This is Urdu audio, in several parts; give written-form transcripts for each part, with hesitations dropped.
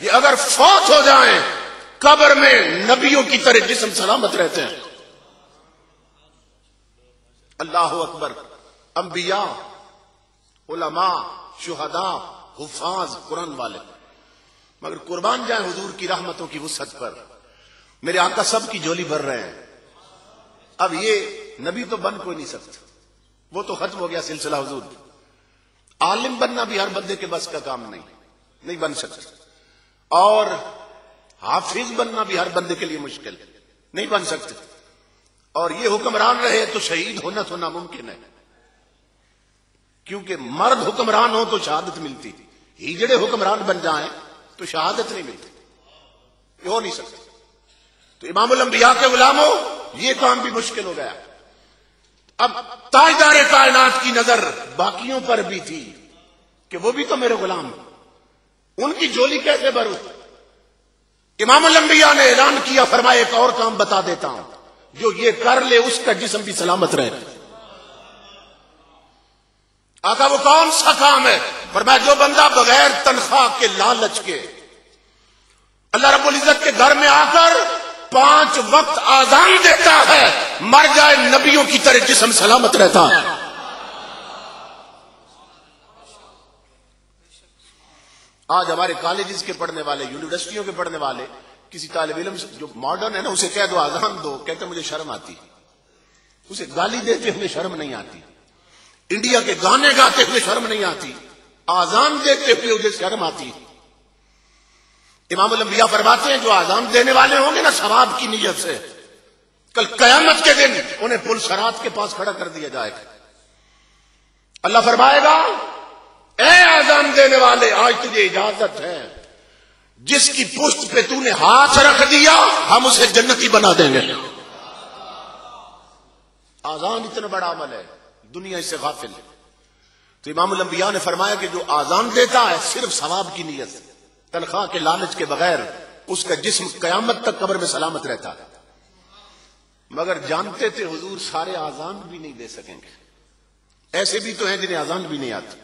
کہ اگر فوت ہو جائیں قبر میں نبیوں کی طرح جسم سلامت رہتے ہیں. اللہ اکبر. انبیاء، علماء، شہداء، حفاظ، قرآن والے، مگر قربان جائیں حضور کی رحمتوں کی وسعت پر. میرے آقا سب کی جھولی بھر رہے ہیں. اب یہ نبی تو بن کوئی نہیں سکتا، وہ تو ختم ہو گیا سلسلہ حضور. عالم بننا بھی ہر بندے کے بس کا کام نہیں بن سکتا، اور حافظ بننا بھی ہر بندے کے لیے مشکل نہیں بن سکتا. اور یہ حکمران رہے تو شہید ہونا تو ناممکن ہے، کیونکہ مرد حکمران ہو تو شہادت ملتی، ہجڑے حکمران بن جائیں تو شہادت نہیں ملتی، یہ ہو نہیں سکتا. تو امام الانبیاء کے غلاموں یہ کام بھی مشکل ہو گیا. اب تاجدار کائنات کی نظر باقیوں پر بھی تھی کہ وہ بھی تو میرے غلام ہیں، ان کی جھولی کیسے بھروں. امام الانبیاء نے اعلان کیا، فرمایا ایک اور کام بتا دیتا ہوں، جو یہ کر لے اس کا جسم بھی سلامت رہے. آقا وہ کون سا کام ہے؟ فرمایا جو بندہ بغیر تنخواہ کے لالچ کے اللہ رب العزت کے گھر میں آ کر 5 وقت آذان دیتا ہے، مر جائے نبیوں کی طرح جسم سلامت رہتا ہے. آج ہمارے کالجز کے پڑھنے والے، یونیورسٹیوں کے پڑھنے والے، کسی طالب علم جو ماڈرن ہے نا، اسے کہہ دو آذان دو، کہتے مجھے شرم آتی. اسے گالی دیتے ہمیں شرم نہیں آتی، انڈیا کے گانے گاتے ہوئے شرم نہیں آتی، آذان دیتے ہوئے مجھے شرم آتی. امام الانبیاء فرماتے ہیں جو آذان دینے والے ہوں گے نا ثواب کی نیت سے، کل قیامت کے دن انہیں پل صراط کے پاس کھڑا کر دیا جائے گا. اللہ فرمائے گا اے آذان دینے والے، آج تجھے اجازت ہے، جس کی پشت پہ تو نے ہاتھ رکھ دیا ہم اسے جنتی بنا دیں گے. آذان اتنا بڑا عمل ہے، دنیا اس سے غافل ہے. تو امام الانبیاء نے فرمایا کہ جو آذان دیتا ہے صرف ثواب کی نیت سے، تنخواہ کے لالچ کے بغیر، اس کا جسم قیامت تک قبر میں سلامت رہتا ہے. مگر جانتے تھے حضور سارے آذان بھی نہیں دے سکیں گے، ایسے بھی تو ہیں جنہیں آذان بھی نہیں آتی،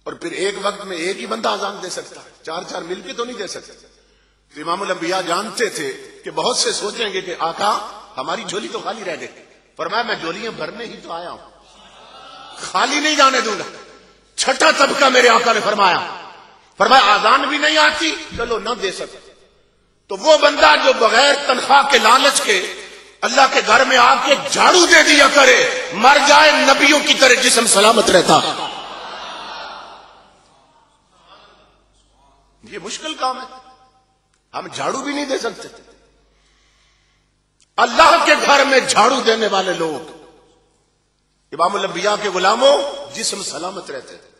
اور پھر ایک وقت میں ایک ہی بندہ آذان دے سکتا ہے، 4 مل کے تو نہیں دے سکتے. تو امام الانبیاء جانتے تھے کہ بہت سے سوچیں گے کہ آقا ہماری جھولی تو خالی رہ گئی. فرمایا میں جھولیاں بھرنے ہی تو آیا ہوں، خالی نہیں جانے دوں گا. چھٹا طبقہ میرے آقا نے فرمایا آذان بھی نہیں آتی، چلو نہ دے سکتے تو وہ بندہ جو بغیر تنخواہ کے لالچ کے اللہ کے گھر میں آ کے جھاڑو دے دیا کرے، مر جائے نبیوں کی طرح جسم سلامت رہتا. یہ مشکل کام ہے، ہم جھاڑو بھی نہیں دے سکتے. اللہ کے گھر میں جھاڑو دینے والے لوگ امام الانبیاء کے غلاموں جسم سلامت رہتے تھے.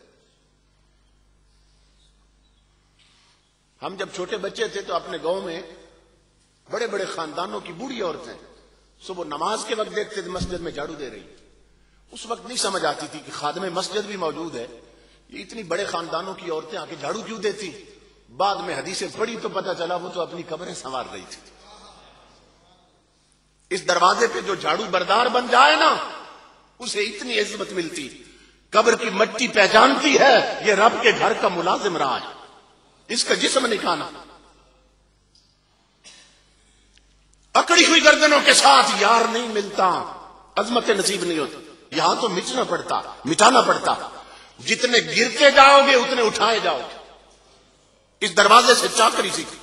ہم جب چھوٹے بچے تھے تو اپنے گاؤں میں بڑے بڑے خاندانوں کی بوڑھی عورتیں صبح نماز کے وقت دیکھتے تھے مسجد میں جھاڑو دے رہی. اس وقت نہیں سمجھ آتی تھی کہ خادم مسجد بھی موجود ہے، یہ اتنی بڑے خاندانوں کی عورتیں آ کے جھاڑو کیوں دیتی. بعد میں حدیثیں پڑھی تو پتہ چلا وہ تو اپنی قبریں سنوار رہی تھی. اس دروازے پہ جو جھاڑو بردار بن جائے نا اسے اتنی عزت ملتی، قبر کی مٹی پہچانتی ہے یہ رب کے گھر کا ملازم رہا ہے، اس کا جسم نکانا. اکڑی ہوئی گردنوں کے ساتھ یار نہیں ملتا، عظمت نصیب نہیں ہوتی. یہاں تو مٹانا پڑتا. جتنے گرتے جاؤ گے اتنے اٹھائے جاؤ گے. اس دروازے سے چاکری سیکھی.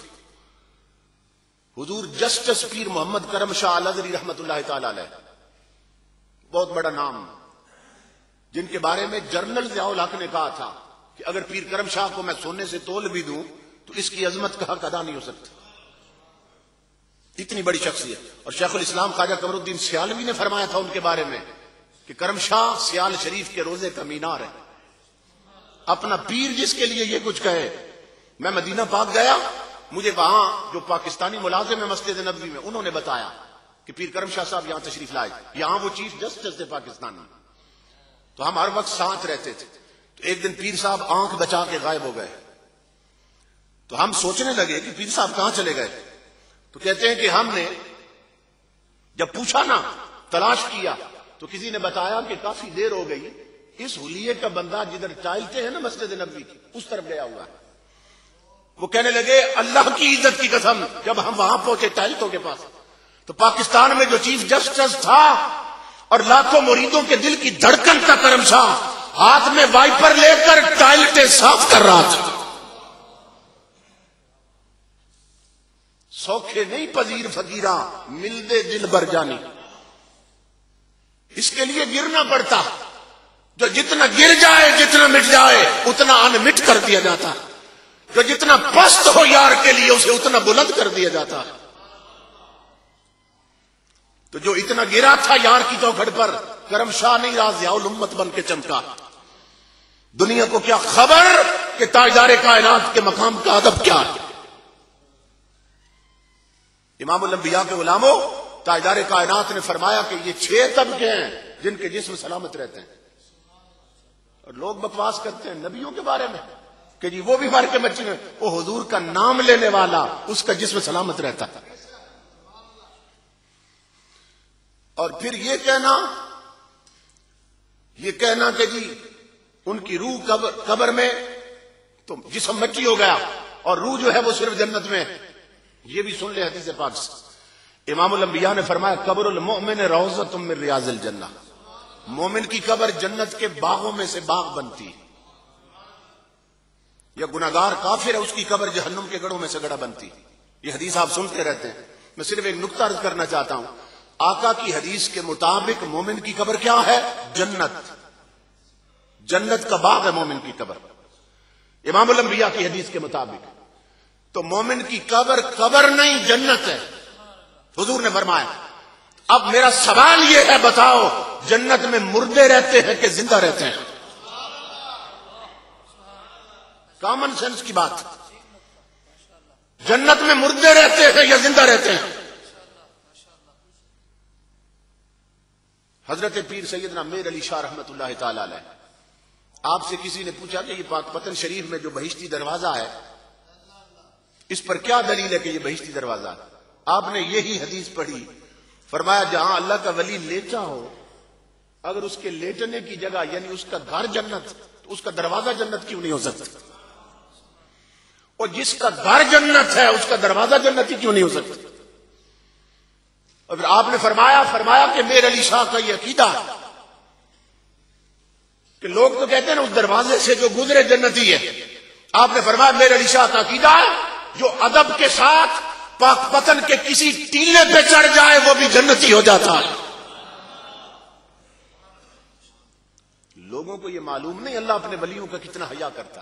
حضور جسٹس پیر محمد کرم شاہ الازہری رحمت اللہ تعالی علیہ، بہت بڑا نام، جن کے بارے میں جنرل ضیاء الحق نے کہا تھا کہ اگر پیر کرم شاہ کو میں سونے سے تول بھی دوں تو اس کی عظمت کا حق ادا نہیں ہو سکتا. اتنی بڑی شخصیت. اور شیخ الاسلام خواجہ قمر الدین سیالوی نے فرمایا تھا ان کے بارے میں کہ کرم شاہ سیال شریف کے روزے کا مینار ہے. اپنا پیر جس کے لیے یہ کچھ کہے. میں مدینہ پاک گیا، مجھے وہاں جو پاکستانی ملازم ہے مسجد نبوی میں انہوں نے بتایا کہ پیر کرم شاہ صاحب یہاں تشریف لائے، یہاں وہ چیف جسٹس تھے پاکستان میں. تو ہم ہر وقت ساتھ رہتے تھے. تو ایک دن پیر صاحب آنکھ بچا کے غائب ہو گئے. تو ہم سوچنے لگے کہ پیر صاحب کہاں چلے گئے. تو کہتے ہیں کہ ہم نے جب پوچھا نا، تلاش کیا، تو کسی نے بتایا کہ کافی دیر ہو گئی، اس حلیے کا بندہ جدھر ٹائلتے ہیں نا مسجد نبوی کی اس طرف گیا ہوا ہے. وہ کہنے لگے اللہ کی عزت کی قسم، جب ہم وہاں پہنچے ٹائلٹوں کے پاس تو پاکستان میں جو چیف جسٹس تھا اور لاکھوں مریدوں کے دل کی دھڑکن کا کرم شاہ ہاتھ میں وائپر لے کر ٹائلٹیں صاف کر رہا تھا. سوکھے نہیں پذیر فقیراں ملدے دل بر جانی. اس کے لیے گرنا پڑتا، جو جتنا گر جائے جتنا مٹ جائے اتنا ان مٹ کر دیا جاتا، جو جتنا پست ہو یار کے لیے اسے اتنا بلند کر دیا جاتا. تو جو اتنا گرا تھا یار کی چوکھٹ پر، کرم شاہ نہیں راضیاء الامت بن کے چمکا. دنیا کو کیا خبر کہ تاجدار کائنات کے مقام کا ادب کیا ہے. امام الانبیاء کے غلاموں، تاجدار کائنات نے فرمایا کہ یہ 6 طبقے ہیں جن کے جسم سلامت رہتے ہیں. اور لوگ بکواس کرتے ہیں نبیوں کے بارے میں کہ جی وہ بھی مر کے بچے ہیں، وہ حضور کا نام لینے والا اس کا جسم سلامت رہتا ہے. اور پھر یہ کہنا کہ جی ان کی روح قبر میں تو جسم مٹی ہو گیا اور روح جو ہے وہ صرف جنت میں. یہ بھی سن لے حدیث پاک سے. امام الانبیاء نے فرمایا قبر المؤمن روضۃ من ریاض الجنہ. مومن کی قبر جنت کے باغوں میں سے باغ بنتی. یا گناہگار کافر ہے اس کی قبر جہنم کے گڑھوں میں سے گڑھا بنتی. یہ حدیث آپ سنتے رہتے ہیں. میں صرف ایک نقطہ عرض کرنا چاہتا ہوں. آقا کی حدیث کے مطابق مومن کی قبر کیا ہے؟ جنت. جنت کا باغ ہے مومن کی قبر امام الانبیاء کی حدیث کے مطابق. تو مومن کی قبر نہیں جنت ہے حضور نے فرمایا. اب میرا سوال یہ ہے، بتاؤ جنت میں مردے رہتے ہیں کہ زندہ رہتے ہیں؟ کامن سینس کی بات. جنت میں مردے رہتے ہیں یا زندہ رہتے ہیں؟ حضرت پیر سیدنا میر علی شاہ رحمت اللہ تعالی علیہ، آپ سے کسی نے پوچھا کہ یہ پاک پتن شریف میں جو بہشتی دروازہ ہے اس پر کیا دلیل ہے کہ یہ بہشتی دروازہ ہے؟ آپ نے یہی حدیث پڑھی. فرمایا جہاں اللہ کا ولی لیٹا ہو، اگر اس کے لیٹنے کی جگہ یعنی اس کا گھر جنت تو اس کا دروازہ جنت کیوں نہیں ہو سکتا؟ اور جس کا گھر جنت ہے اس کا دروازہ جنت ہی کیوں نہیں ہو سکتا؟ اور پھر آپ نے فرمایا کہ میر علی شاہ کا یہ عقیدہ ہے کہ لوگ تو کہتے ہیں نا اس دروازے سے جو گزرے جنتی ہے. آپ نے فرمایا میر علی شاہ کا عقیدہ ہے جو ادب کے ساتھ پاک پتن کے کسی ٹیلے پہ چڑھ جائے وہ بھی جنتی ہو جاتا ہے. لوگوں کو یہ معلوم نہیں اللہ اپنے ولیوں کا کتنا حیا کرتا،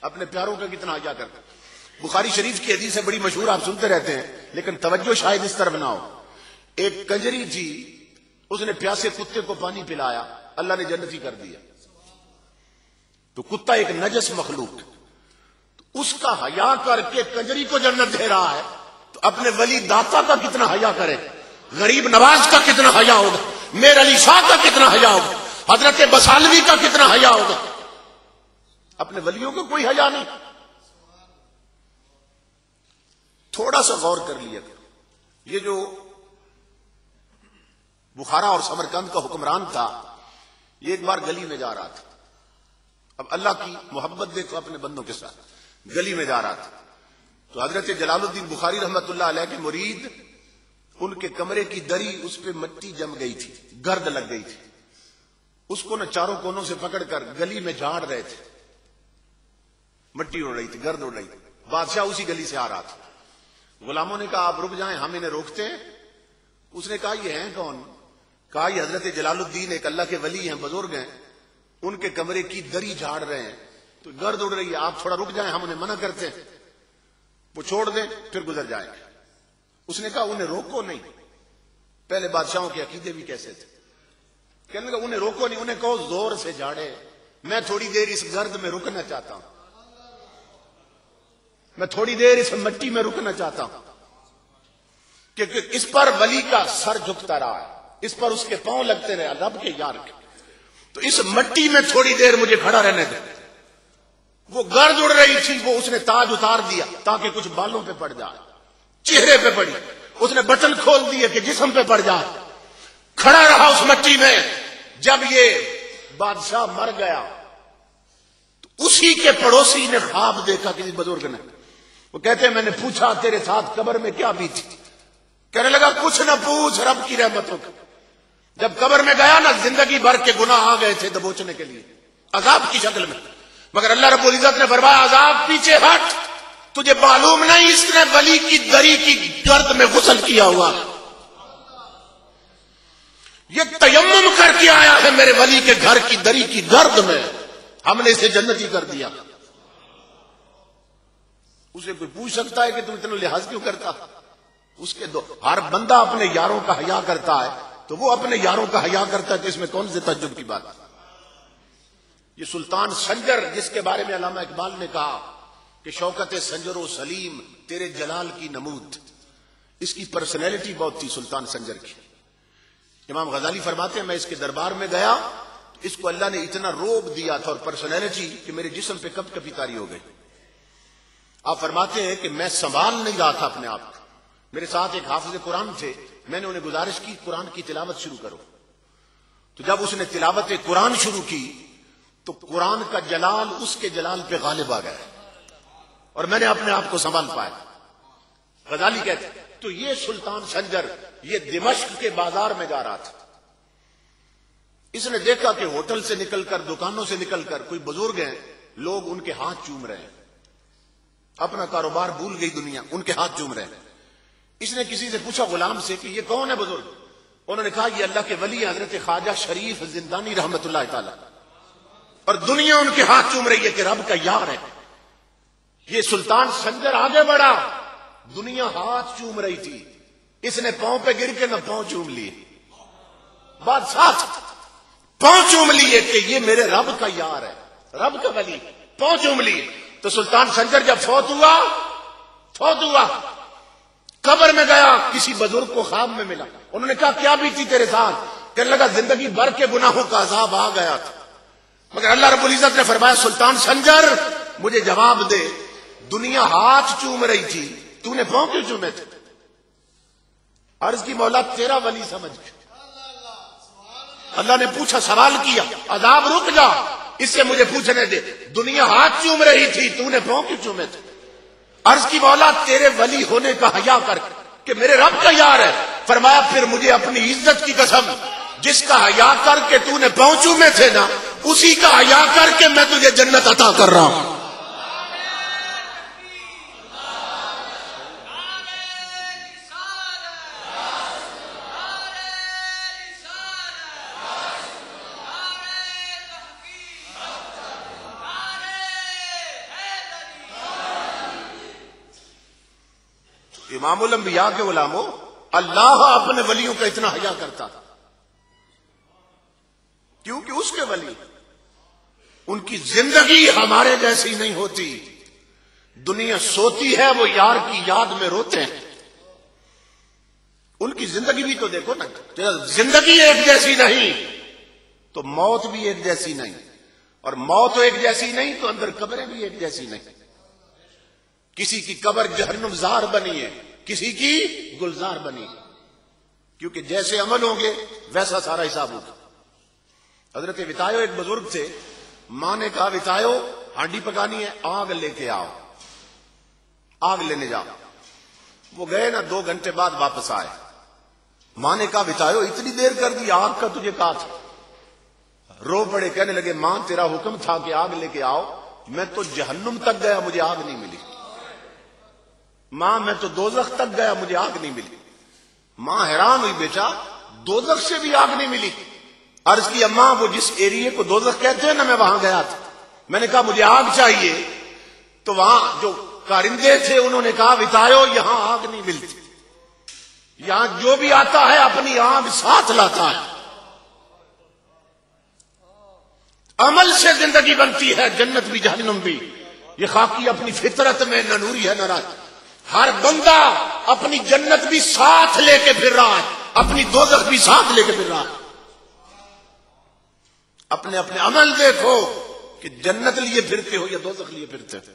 اپنے پیاروں کا کتنا حیا کرتا. بخاری شریف کی حدیث ہے بڑی مشہور، آپ سنتے رہتے ہیں لیکن توجہ شاید اس طرف نہ ہو. ایک کنجری تھی، اس نے پیاسے کتے کو پانی پلایا، اللہ نے جنتی کر دیا. تو کتا ایک نجس مخلوق، اس کا حیا کر کے کنجری کو جنت دے رہا ہے، تو اپنے ولی داتا کا کتنا حیا کرے، غریب نواز کا کتنا حیا ہوگا، میر علی شاہ کا کتنا حیا ہوگا، حضرت بسالوی کا کتنا حیا ہوگا. اپنے ولیوں کو کوئی حیا نہیں. تھوڑا سا غور کر لیا کرو. یہ جو بخارا اور سمرقند کا حکمران تھا، یہ ایک بار گلی میں جا رہا تھا. اب اللہ کی محبت دیکھو اپنے بندوں کے ساتھ. گلی میں جا رہا تھا تو حضرت جلال الدین بخاری رحمت اللہ علیہ کے مرید، ان کے کمرے کی دری اس پہ مٹی جم گئی تھی، گرد لگ گئی تھی. اس کو نہ چاروں کونوں سے پکڑ کر گلی میں جھاڑ رہے تھے. مٹی اڑ رہی تھی، گرد اڑ رہی تھی. بادشاہ اسی گلی سے آ رہا تھا. غلاموں نے کہا آپ رک جائیں، ہم انہیں روکتے ہیں. اس نے کہا یہ ہیں کون؟ کہا یہ حضرت جلال الدین ایک اللہ کے ولی ہیں، بزرگ ہیں، ان کے کمرے کی دری جھاڑ رہے ہیں تو گرد اڑ رہی ہے، آپ تھوڑا رک جائیں، ہم انہیں منع کرتے ہیں. وہ چھوڑ دیں پھر گزر جائیں. اس نے کہا انہیں روکو نہیں. پہلے بادشاہوں کے عقیدے بھی کیسے تھے. کہنے لگا انہیں روکو نہیں، انہیں کہو زور سے جھاڑے، میں تھوڑی دیر اس گرد میں رکنا چاہتا ہوں، میں تھوڑی دیر اس مٹی میں رکنا چاہتا ہوں. کہ اس پر ولی کا سر جھکتا رہا ہے، اس پر اس کے پاؤں لگتے رہے رب کے یار کے، تو اس مٹی میں تھوڑی دیر مجھے کھڑا رہنے دے. وہ گرد اڑ رہی تھی، وہ اس نے تاج اتار دیا تاکہ کچھ بالوں پہ پڑ جائے، چہرے پہ پڑی. اس نے بٹن کھول دیے کہ جسم پہ پڑ جائے. کھڑا رہا اس مٹی میں. جب یہ بادشاہ مر گیا تو اسی کے پڑوسی نے خواب دیکھا، کسی بزرگ نے وہ کہتے ہیں میں نے پوچھا تیرے ساتھ قبر میں کیا بیتی؟ کہنے لگا کچھ نہ پوچھ، رب کی رحمتوں کا۔ جب قبر میں گیا نا، زندگی بھر کے گناہ آ گئے تھے دبوچنے کے لیے عذاب کی شکل میں، مگر اللہ رب العزت نے فرمایا عذاب پیچھے ہٹ، تجھے معلوم نہیں اس نے ولی کی دری کی گرد میں غسل کیا ہوا، یہ تیمم کر کے آیا ہے میرے ولی کے گھر کی دری کی گرد میں، ہم نے اسے جنتی کر دیا۔ اسے کوئی پوچھ سکتا ہے کہ تم اتنا لحاظ کیوں کرتا؟ اس کے ہر بندہ اپنے یاروں کا حیا کرتا ہے، تو وہ اپنے یاروں کا حیا کرتا ہے، تو اس میں کون سی تعجب کی بات ہے؟ یہ سلطان سنجر جس کے بارے میں علامہ اقبال نے کہا کہ شوکت سنجر و سلیم تیرے جلال کی نمود، اس کی پرسنالٹی بہت تھی سلطان سنجر کی۔ امام غزالی فرماتے ہیں میں اس کے دربار میں گیا، اس کو اللہ نے اتنا روب دیا تھا اور پرسنالٹی کہ میرے جسم پہ کب کبھی طاری ہو گئی۔ آپ فرماتے ہیں کہ میں سنبھال نہیں رہا تھا اپنے آپ کو، میرے ساتھ ایک حافظ قرآن تھے، میں نے انہیں گزارش کی قرآن کی تلاوت شروع کرو، تو جب اس نے تلاوت قرآن شروع کی تو قرآن کا جلال اس کے جلال پہ غالب آ گیا اور میں نے اپنے آپ کو سنبھال پایا۔ غزالی کہتے ہیں تو یہ سلطان سنجر یہ دمشق کے بازار میں جا رہا تھا، اس نے دیکھا کہ ہوٹل سے نکل کر دکانوں سے نکل کر کوئی بزرگ ہیں، لوگ ان کے ہاتھ چوم رہے ہیں، اپنا کاروبار بھول گئی دنیا، ان کے ہاتھ چوم رہے ہیں۔ اس نے کسی سے پوچھا غلام سے کہ یہ کون ہے بزرگ؟ انہوں نے کہا یہ اللہ کے ولی حضرت خواجہ شریف زندانی رحمت اللہ تعالی، اور دنیا ان کے ہاتھ چوم رہی ہے کہ رب کا یار ہے۔ یہ سلطان سنجر آگے بڑھا، دنیا ہاتھ چوم رہی تھی، اس نے پاؤں پہ گر کے نہ پاؤں چوم لیے، بات صاف، پاؤں چوم لیے کہ یہ میرے رب کا یار ہے، رب کا ولی، پاؤں چوم لیے۔ تو سلطان سنجر جب فوت ہوا قبر میں گیا، کسی بزرگ کو خواب میں ملا، انہوں نے کہا کیا بیتی تیرے ساتھ؟ کہنے لگا زندگی بھر کے گناہوں کا عذاب آ گیا تھا، مگر اللہ رب العزت نے فرمایا سلطان سنجر مجھے جواب دے، دنیا ہاتھ چوم رہی تھی، تو نے پاؤں کیوں چومے تھے؟ عرض کی مولا تیرا ولی سمجھ گیا۔ اللہ نے پوچھا، سوال کیا، عذاب رک جا، اس سے مجھے پوچھنے دے، دنیا ہاتھ چوم رہی تھی، تو نے پاؤں کیوں چومے تھے؟ عرض کی مولا تیرے ولی ہونے کا حیا کر کہ میرے رب کا یار ہے۔ فرمایا پھر مجھے اپنی عزت کی قسم، جس کا حیا کر کے تو نے پاؤں چومے تھے نا، اسی کا حیا کر کے میں تجھے جنت عطا کر رہا ہوں۔ امام الانبیاء کے غلاموں، اللہ اپنے ولیوں کا اتنا حیا کرتا تھا کیونکہ اس کے ولی ان کی زندگی ہمارے جیسی نہیں ہوتی، دنیا سوتی ہے وہ یار کی یاد میں روتے ہیں، ان کی زندگی بھی تو دیکھو نا، زندگی ایک جیسی نہیں تو موت بھی ایک جیسی نہیں، اور موت ایک جیسی نہیں تو اندر قبریں بھی ایک جیسی نہیں، کسی کی قبر جہنم زار بنی ہے، کسی کی گلزار بنی، کیونکہ جیسے عمل ہوں گے ویسا سارا حساب ہوگا۔ حضرت وتایو ایک بزرگ تھے، ماں نے کہا وتایو ہانڈی پکانی ہے، آگ لے کے آؤ، آگ لینے جاؤ۔ وہ گئے نا، 2 گھنٹے بعد واپس آئے، ماں نے کہا وتایو اتنی دیر کر دی، آگ کا تجھے کہا تھا؟ رو پڑے، کہنے لگے ماں تیرا حکم تھا کہ آگ لے کے آؤ، میں تو جہنم تک گیا مجھے آگ نہیں ملی، ماں میں تو دوزخ تک گیا مجھے آگ نہیں ملی۔ ماں حیران ہوئی، بیٹا دوزخ سے بھی آگ نہیں ملی؟ عرض کی اماں وہ جس ایریے کو دوزخ کہتے ہیں نا، میں وہاں گیا تھا، میں نے کہا مجھے آگ چاہیے، تو وہاں جو کارندے تھے انہوں نے کہا وتایو یہاں آگ نہیں ملتی، یہاں جو بھی آتا ہے اپنی آگ ساتھ لاتا ہے، عمل سے زندگی بنتی ہے، جنت بھی جہنم بھی، یہ خاکی اپنی فطرت میں نہ نوری ہے نہ رات، ہر بندہ اپنی جنت بھی ساتھ لے کے پھر رہا ہے، اپنی دوزخ بھی ساتھ لے کے پھر رہا ہے۔ اپنے اپنے عمل دیکھو کہ جنت لیے پھرتے ہو یا دوزخ لیے پھرتے ہو۔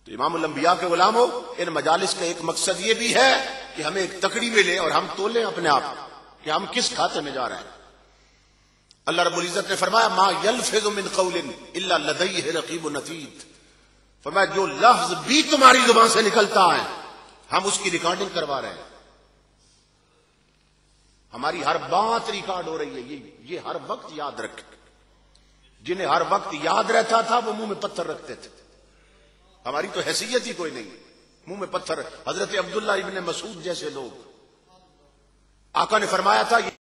تو امام الانبیاء کے غلاموں، ان مجالس کا ایک مقصد یہ بھی ہے کہ ہمیں ایک تکڑی ملے اور ہم تولیں اپنے آپ کہ ہم کس کھاتے میں جا رہے ہیں۔ اللہ رب العزت نے فرمایا ما یلفظ من قول الا لدیہ رقیب عتید، فرمایا جو لفظ بھی تمہاری زبان سے نکلتا ہے ہم اس کی ریکارڈنگ کروا رہے ہیں، ہماری ہر بات ریکارڈ ہو رہی ہے، یہ ہر وقت یاد رکھے۔ جنہیں ہر وقت یاد رہتا تھا وہ منہ میں پتھر رکھتے تھے، ہماری تو حیثیت ہی کوئی نہیں، منہ میں پتھر۔ حضرت عبداللہ ابن مسعود جیسے لوگ، آقا نے فرمایا تھا